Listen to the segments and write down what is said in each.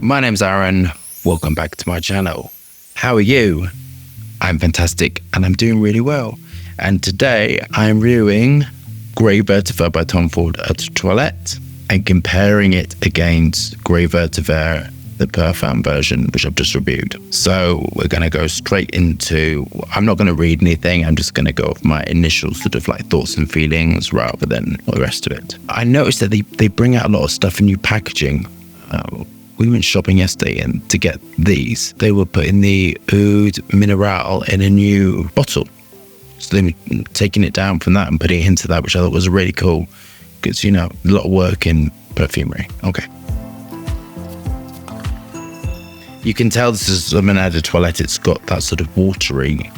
My name's Aaron. Welcome back to my channel. How are you? I'm fantastic and I'm doing really well. And today I'm reviewing Grey Vetiver by Tom Ford Eau de Toilette and comparing it against Grey Vetiver, the Parfum version, which I've just reviewed. So we're going to go straight into, I'm not going to read anything. I'm just going to go off my initial sort of like thoughts and feelings rather than all the rest of it. I noticed that they bring out a lot of stuff in new packaging. We went shopping yesterday and to get these, they were putting the Eau de Mineral in a new bottle. So they were taking it down from that and putting it into that, which I thought was really cool because, you know, a lot of work in perfumery. Okay. You can tell this is an Eau de Toilette. It's got that sort of watery,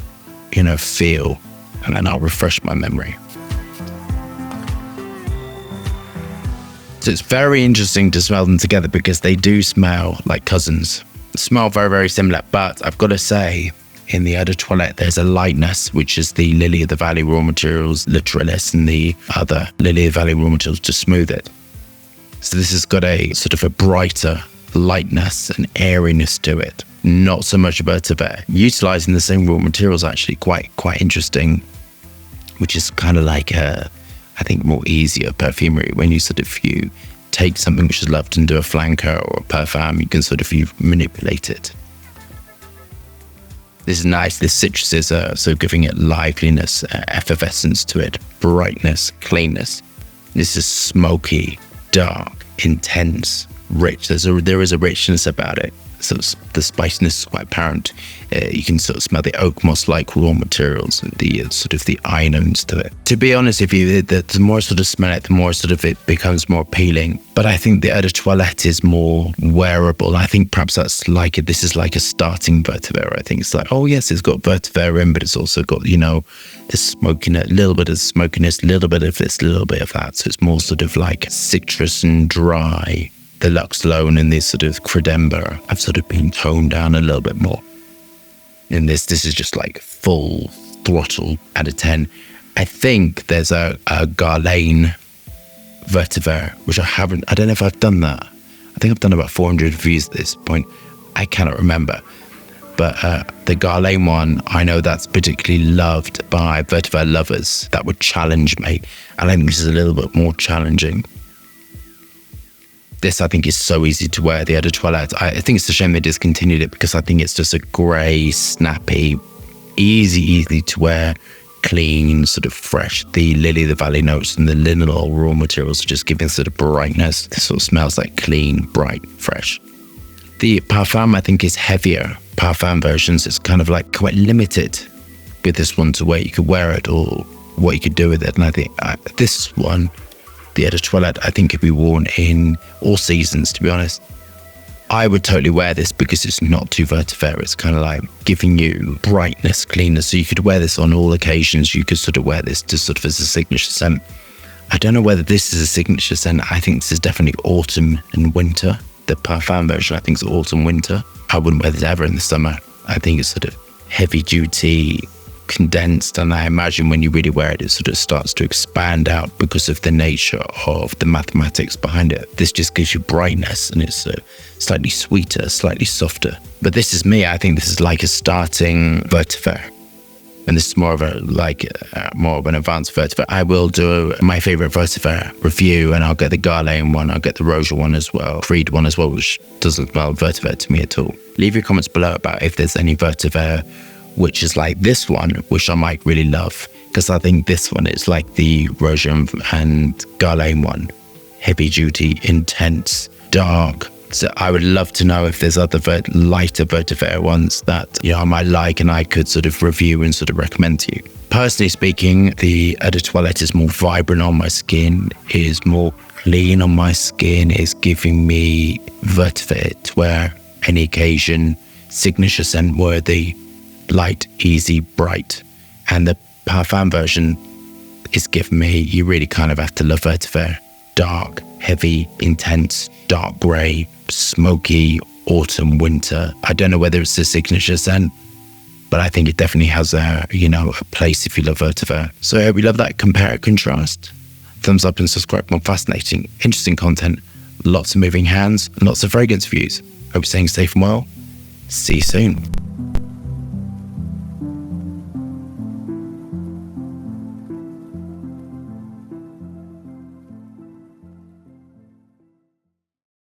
you know, feel. And then I'll refresh my memory. So it's very interesting to smell them together because they do smell like cousins. Smell very, very similar. But I've got to say, in the Eau de Toilette, there's a lightness, which is the Lily of the Valley raw materials, Literalis, and the other Lily of the Valley raw materials to smooth it. So this has got a sort of a brighter lightness and airiness to it. Not so much Vetiver. Utilizing the same raw materials actually quite interesting, which is kind of like I think more easier perfumery when you you take something which is loved and do a flanker or a parfum, you can you manipulate it. This is nice. This citrus is so giving it liveliness, effervescence to it, brightness, cleanness. This is smoky, dark, intense, rich. There is a richness about it. So the spiciness is quite apparent. You can smell the oak moss-like raw materials and the the inones to it. To be honest with you, the more smell it, the more it becomes more appealing. But I think the Eau de Toilette is more wearable. I think perhaps this is like a starting Vetiver. I think it's like, oh yes, it's got Vetiver in, but it's also got, you know, the smokiness, a little bit of smokiness, a little bit of this, a little bit of that. So it's more like citrus and dry. The Lux Lone and this Credember have been toned down a little bit more. In this is just like full throttle out of 10. I think there's a Garlane Vetiver, which I don't know if I've done that. I think I've done about 400 reviews at this point. I cannot remember. But the Garlane one, I know that's particularly loved by Vetiver lovers. That would challenge me. And I think this is a little bit more challenging. This, I think, is so easy to wear, the Eau de Toilette. I think it's a shame they discontinued it because I think it's just a grey, snappy, easy to wear, clean, fresh. The Lily of the Valley notes and the linalool raw materials are just giving brightness. This smells like clean, bright, fresh. The Parfum, I think, is heavier. Parfum versions, it's kind of like quite limited with this one to where you could wear it or what you could do with it. And I think this one, the Eau de Toilette, I think could be worn in all seasons, to be honest. I would totally wear this because it's not too Vetiver. It's kind of like giving you brightness, cleanness. So you could wear this on all occasions. You could wear this to as a signature scent. I don't know whether this is a signature scent. I think this is definitely autumn and winter. The Parfum version, I think, is autumn, winter. I wouldn't wear this ever in the summer. I think it's heavy duty, condensed, and I imagine when you really wear it, it starts to expand out because of the nature of the mathematics behind it. This just gives you brightness, and it's slightly sweeter, slightly softer. But this is me. I think this is like a starting Vetiver, and this is more of an advanced Vetiver. I will do my favorite Vetiver review, and I'll get the Garlane one, I'll get the Roja one as well, Creed one as well, which doesn't smell Vetiver to me at all. Leave your comments below about if there's any Vetiver which is like this one, which I might really love, because I think this one is like the Roja and Garlane one. Heavy duty, intense, dark. So I would love to know if there's other lighter Vetiver ones that, you know, I might like and I could review and recommend to you. Personally speaking, the Eau de Toilette is more vibrant on my skin, is more clean on my skin, is giving me Vetiver to wear any occasion, signature scent worthy, light, easy, bright. And the Parfum version is giving me, you really kind of have to love Vetiver. Dark, heavy, intense, dark grey, smoky, autumn, winter. I don't know whether it's a signature scent, but I think it definitely has a place if you love Vetiver. So I hope you love that compare and contrast. Thumbs up and subscribe for more fascinating, interesting content, lots of moving hands, and lots of fragrance views. Hope you're staying safe and well. See you soon.